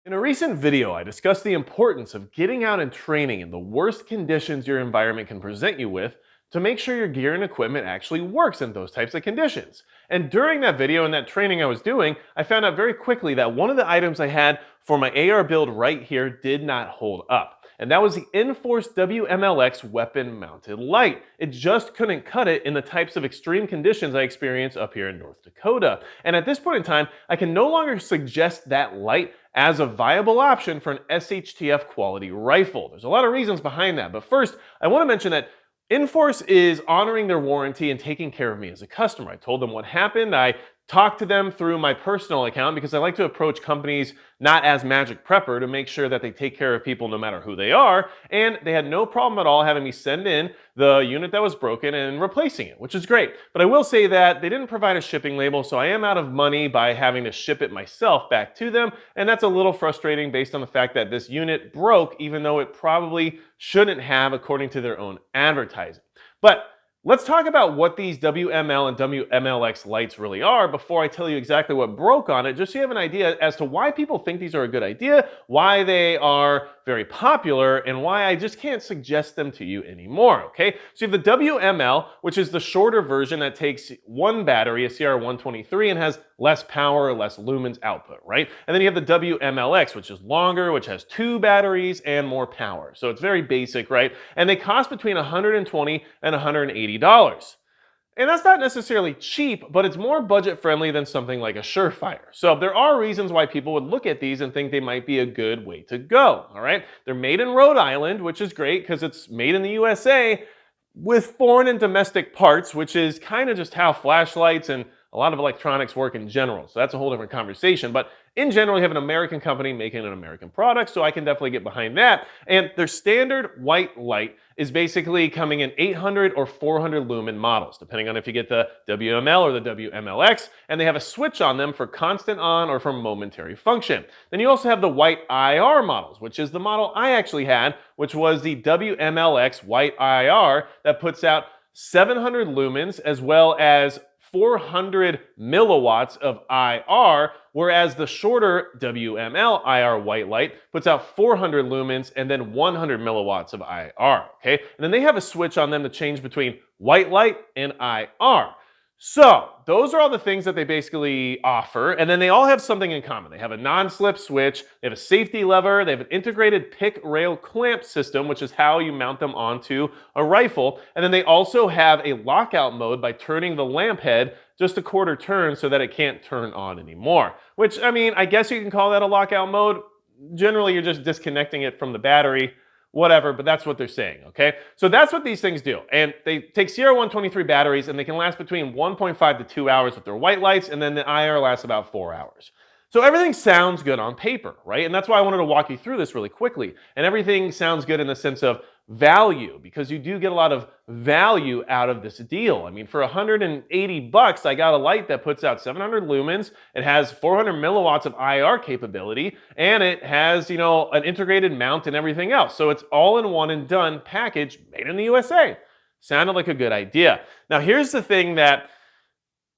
In a recent video, I discussed the importance of getting out and training in the worst conditions your environment can present you with to make sure your gear and equipment actually works in those types of conditions. And during that video and that training I was doing, I found out very quickly that one of the items I had for my AR build right here did not hold up. And that was the Inforce WMLx weapon mounted light. It just couldn't cut it in the types of extreme conditions I experience up here in North Dakota. And at this point in time, I can no longer suggest that light as a viable option for an SHTF quality rifle. There's a lot of reasons behind that, but first, I want to mention that Inforce is honoring their warranty and taking care of me as a customer. I told them what happened. I talked to them through my personal account because I like to approach companies not as Magic Prepper to make sure that they take care of people no matter who they are, and they had no problem at all having me send in the unit that was broken and replacing it, which is great. But I will say that they didn't provide a shipping label, so I am out of money by having to ship it myself back to them, and that's a little frustrating based on the fact that this unit broke even though it probably shouldn't have according to their own advertising. But let's talk about what these WML and WMLx lights really are before I tell you exactly what broke on it, just so you have an idea as to why people think these are a good idea, why they are very popular, and why I just can't suggest them to you anymore, okay? So you have the WML, which is the shorter version that takes one battery, a CR123, and has less power, less lumens output, right? And then you have the WMLx, which is longer, which has two batteries and more power. So it's very basic, right? And they cost between $120 and $180. And that's not necessarily cheap, but it's more budget friendly than something like a Surefire. So there are reasons why people would look at these and think they might be a good way to go, all right? They're made in Rhode Island, which is great because it's made in the USA with foreign and domestic parts, which is kind of just how flashlights and a lot of electronics work in general. So that's a whole different conversation. But in general, you have an American company making an American product, so I can definitely get behind that. And their standard white light is basically coming in 800 or 400 lumen models, depending on if you get the WML or the WMLx, and they have a switch on them for constant on or for momentary function. Then you also have the white IR models, which is the model I actually had, which was the WMLx white IR that puts out 700 lumens as well as 400 milliwatts of IR, whereas the shorter WML IR white light puts out 400 lumens and then 100 milliwatts of IR, okay? And then they have a switch on them to change between white light and IR. So those are all the things that they basically offer, and then they all have something in common. They have a non-slip switch, they have a safety lever, they have an integrated pick rail clamp system, which is how you mount them onto a rifle, and then they also have a lockout mode by turning the lamp head just a quarter turn so that it can't turn on anymore. Which, I mean, I guess you can call that a lockout mode. Generally, you're just disconnecting it from the battery, whatever, but that's what they're saying, okay? So that's what these things do. And they take CR123 batteries and they can last between 1.5 to 2 hours with their white lights, and then the IR lasts about 4 hours. So everything sounds good on paper, right? And that's why I wanted to walk you through this really quickly. And everything sounds good in the sense of value, because you do get a lot of value out of this deal. I mean, for $180, I got a light that puts out 700 lumens, it has 400 milliwatts of IR capability, and it has, you know, an integrated mount and everything else. So it's all in one and done package made in the USA. Sounded like a good idea. Now here's the thing that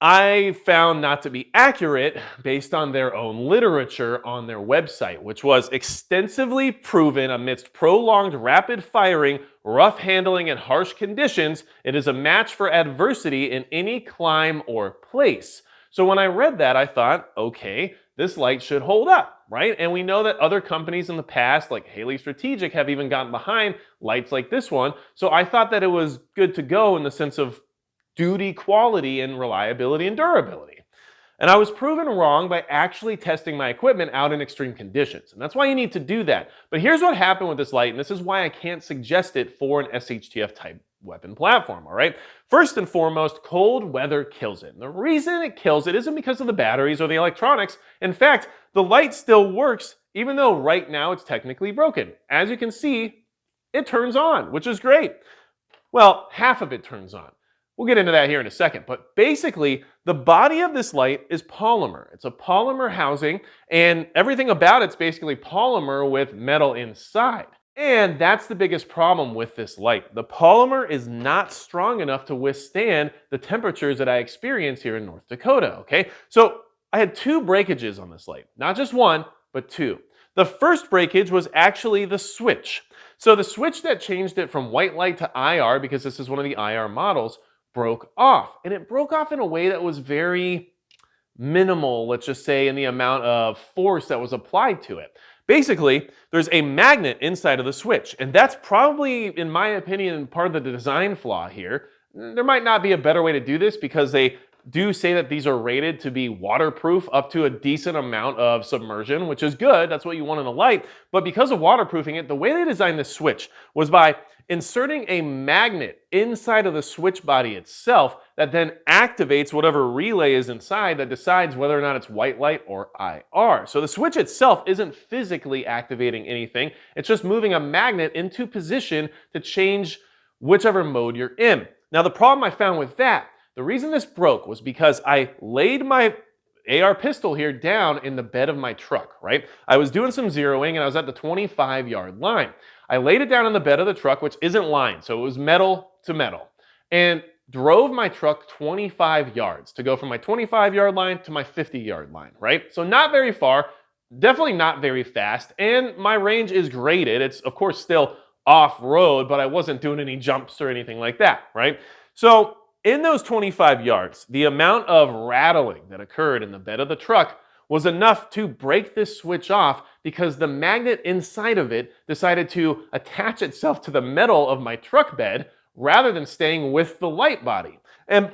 I found not to be accurate based on their own literature on their website, which was extensively proven amidst prolonged rapid firing, rough handling, and harsh conditions. It is a match for adversity in any climb or place. So when I read that, I thought, okay, this light should hold up, right? And we know that other companies in the past, like Haley Strategic, have even gotten behind lights like this one. So I thought that it was good to go in the sense of duty, quality, and reliability and durability. And I was proven wrong by actually testing my equipment out in extreme conditions. And that's why you need to do that. But here's what happened with this light, and this is why I can't suggest it for an SHTF type weapon platform, all right? First and foremost, cold weather kills it. And the reason it kills it isn't because of the batteries or the electronics. In fact, the light still works even though right now it's technically broken. As you can see, it turns on, which is great. Well, half of it turns on. We'll get into that here in a second, but basically the body of this light is polymer. It's a polymer housing, and everything about it's basically polymer with metal inside. And that's the biggest problem with this light. The polymer is not strong enough to withstand the temperatures that I experience here in North Dakota, okay? So I had two breakages on this light, not just one, but two. The first breakage was actually the switch. So the switch that changed it from white light to IR, because this is one of the IR models, broke off. And it broke off in a way that was very minimal, let's just say, in the amount of force that was applied to it. Basically, there's a magnet inside of the switch, and that's probably, in my opinion, part of the design flaw here. There might not be a better way to do this because they do say that these are rated to be waterproof up to a decent amount of submersion, which is good. That's what you want in a light. But because of waterproofing it, the way they designed this switch was by inserting a magnet inside of the switch body itself that then activates whatever relay is inside that decides whether or not it's white light or IR. So the switch itself isn't physically activating anything. It's just moving a magnet into position to change whichever mode you're in. Now, the problem I found with that, the reason this broke was because I laid my AR pistol here down in the bed of my truck, right? I was doing some zeroing and I was at the 25-yard line. I laid it down on the bed of the truck, which isn't lined, so it was metal to metal, and drove my truck 25 yards to go from my 25-yard line to my 50-yard line, right? So not very far, definitely not very fast, and my range is graded. It's, of course, still off-road, but I wasn't doing any jumps or anything like that, right? So in those 25 yards, the amount of rattling that occurred in the bed of the truck was enough to break this switch off because the magnet inside of it decided to attach itself to the metal of my truck bed rather than staying with the light body. And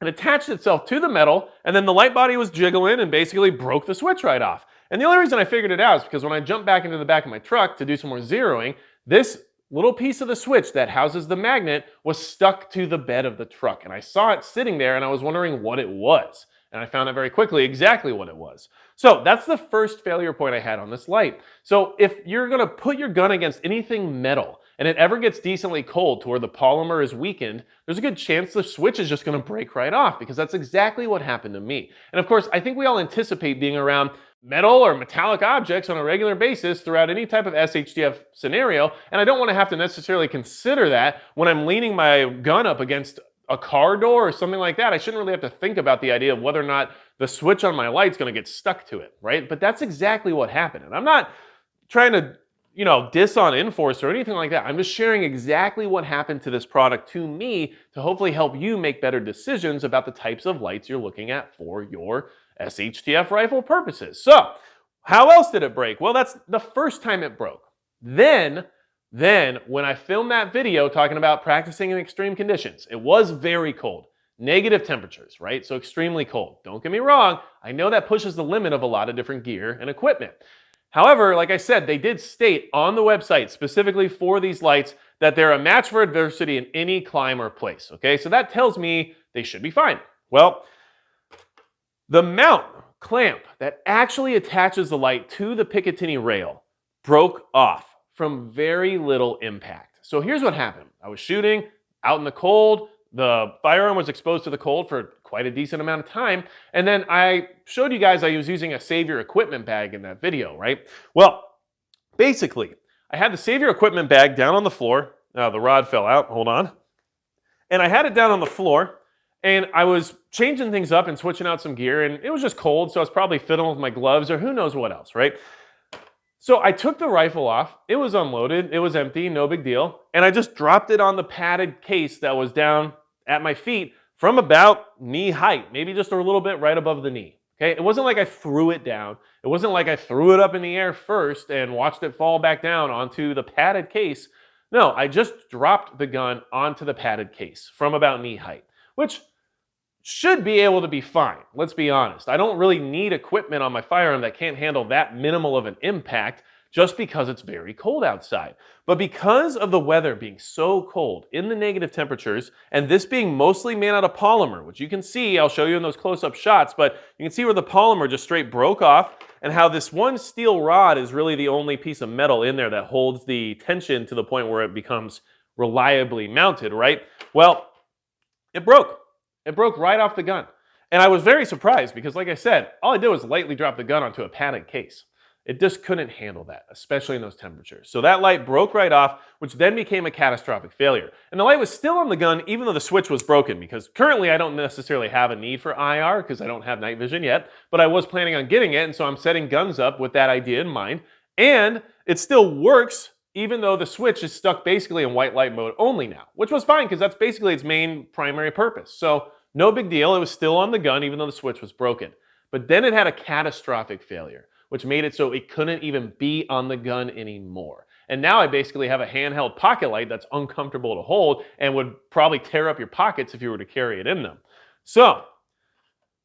it attached itself to the metal, and then the light body was jiggling and basically broke the switch right off. And the only reason I figured it out is because when I jumped back into the back of my truck to do some more zeroing, this little piece of the switch that houses the magnet was stuck to the bed of the truck. And I saw it sitting there and I was wondering what it was. And I found out very quickly exactly what it was. So that's the first failure point I had on this light. So if you're gonna put your gun against anything metal and it ever gets decently cold to where the polymer is weakened, there's a good chance the switch is just gonna break right off, because that's exactly what happened to me. And of course, I think we all anticipate being around metal or metallic objects on a regular basis throughout any type of SHTF scenario, and I don't want to have to necessarily consider that when I'm leaning my gun up against a car door or something like that. I shouldn't really have to think about the idea of whether or not the switch on my light's going to get stuck to it, right? But that's exactly what happened. And I'm not trying to, diss on Inforce or anything like that. I'm just sharing exactly what happened to this product to me to hopefully help you make better decisions about the types of lights you're looking at for your SHTF rifle purposes. So, how else did it break? Well, that's the first time it broke. Then when I filmed that video talking about practicing in extreme conditions, it was very cold. Negative temperatures, right? So extremely cold. Don't get me wrong, I know that pushes the limit of a lot of different gear and equipment. However, like I said, they did state on the website specifically for these lights that they're a match for adversity in any climb or place, okay? So that tells me they should be fine. Well, the mount clamp that actually attaches the light to the Picatinny rail broke off from very little impact. So here's what happened. I was shooting out in the cold. The firearm was exposed to the cold for quite a decent amount of time. And then I showed you guys I was using a Save Your Equipment bag in that video, right? Well, basically, I had the Save Your Equipment bag down on the floor. The rod fell out, hold on. And I had it down on the floor, and I was changing things up and switching out some gear, and it was just cold, so I was probably fiddling with my gloves or who knows what else, right? So I took the rifle off, it was unloaded, it was empty, no big deal, and I just dropped it on the padded case that was down at my feet from about knee height, maybe just a little bit right above the knee. Okay, it wasn't like I threw it down. It wasn't like I threw it up in the air first and watched it fall back down onto the padded case. No, I just dropped the gun onto the padded case from about knee height, which should be able to be fine. Let's be honest. I don't really need equipment on my firearm that can't handle that minimal of an impact just because it's very cold outside. But because of the weather being so cold in the negative temperatures, and this being mostly made out of polymer, which you can see, I'll show you in those close-up shots, but you can see where the polymer just straight broke off and how this one steel rod is really the only piece of metal in there that holds the tension to the point where it becomes reliably mounted, right? Well, it broke. It broke right off the gun. And I was very surprised because, like I said, all I did was lightly drop the gun onto a padded case. It just couldn't handle that, especially in those temperatures. So that light broke right off, which then became a catastrophic failure. And the light was still on the gun even though the switch was broken, because currently I don't necessarily have a need for IR because I don't have night vision yet, but I was planning on getting it, and so I'm setting guns up with that idea in mind. And it still works even though the switch is stuck basically in white light mode only now, which was fine because that's basically its main primary purpose. So no big deal, it was still on the gun even though the switch was broken. But then it had a catastrophic failure, which made it so it couldn't even be on the gun anymore. And now I basically have a handheld pocket light that's uncomfortable to hold and would probably tear up your pockets if you were to carry it in them. So,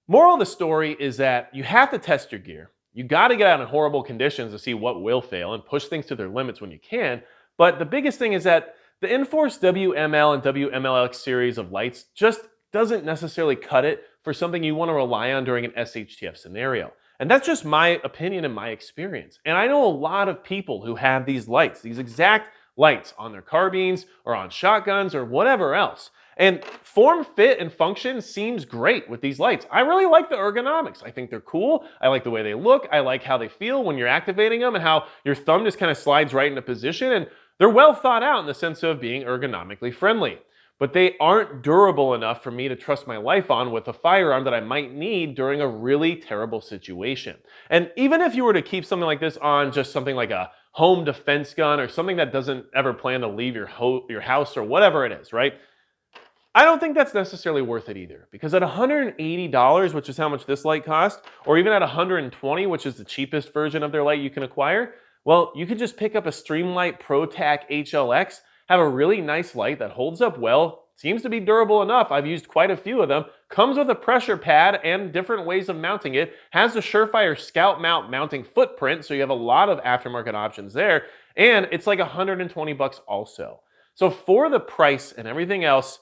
moral of the story is that you have to test your gear. You got to get out in horrible conditions to see what will fail and push things to their limits when you can. But the biggest thing is that the Inforce WML and WMLx series of lights just doesn't necessarily cut it for something you want to rely on during an SHTF scenario. And that's just my opinion and my experience. And I know a lot of people who have these lights, these exact lights on their carbines or on shotguns or whatever else. And form, fit, and function seems great with these lights. I really like the ergonomics. I think they're cool. I like the way they look. I like how they feel when you're activating them and how your thumb just kind of slides right into position. And they're well thought out in the sense of being ergonomically friendly. But they aren't durable enough for me to trust my life on with a firearm that I might need during a really terrible situation. And even if you were to keep something like this on just something like a home defense gun or something that doesn't ever plan to leave your house or whatever it is, right? I don't think that's necessarily worth it either, because at $180, which is how much this light cost, or even at $120, which is the cheapest version of their light you can acquire, well, you could just pick up a Streamlight ProTac HLX, have a really nice light that holds up well, seems to be durable enough. I've used quite a few of them, comes with a pressure pad and different ways of mounting it, has the Surefire Scout Mount mounting footprint, so you have a lot of aftermarket options there, and it's like $120 also. So for the price and everything else,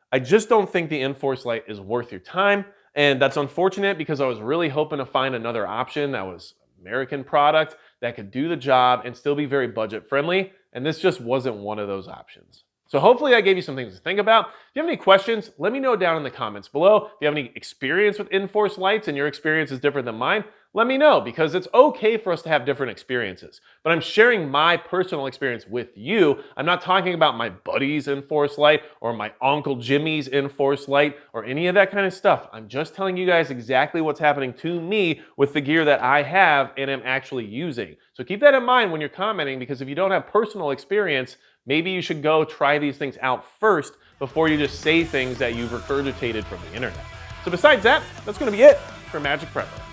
I just don't think the Inforce light is worth your time, and that's unfortunate because I was really hoping to find another option that was American product that could do the job and still be very budget friendly, and this just wasn't one of those options. So hopefully I gave you some things to think about. If you have any questions, let me know down in the comments below. If you have any experience with Inforce lights and your experience is different than mine, let me know, because it's okay for us to have different experiences. But I'm sharing my personal experience with you. I'm not talking about my buddy's Inforce light or my Uncle Jimmy's Inforce light or any of that kind of stuff. I'm just telling you guys exactly what's happening to me with the gear that I have and am actually using. So keep that in mind when you're commenting, because if you don't have personal experience, maybe you should go try these things out first before you just say things that you've regurgitated from the internet. So besides that, that's going to be it for Magic Prepper.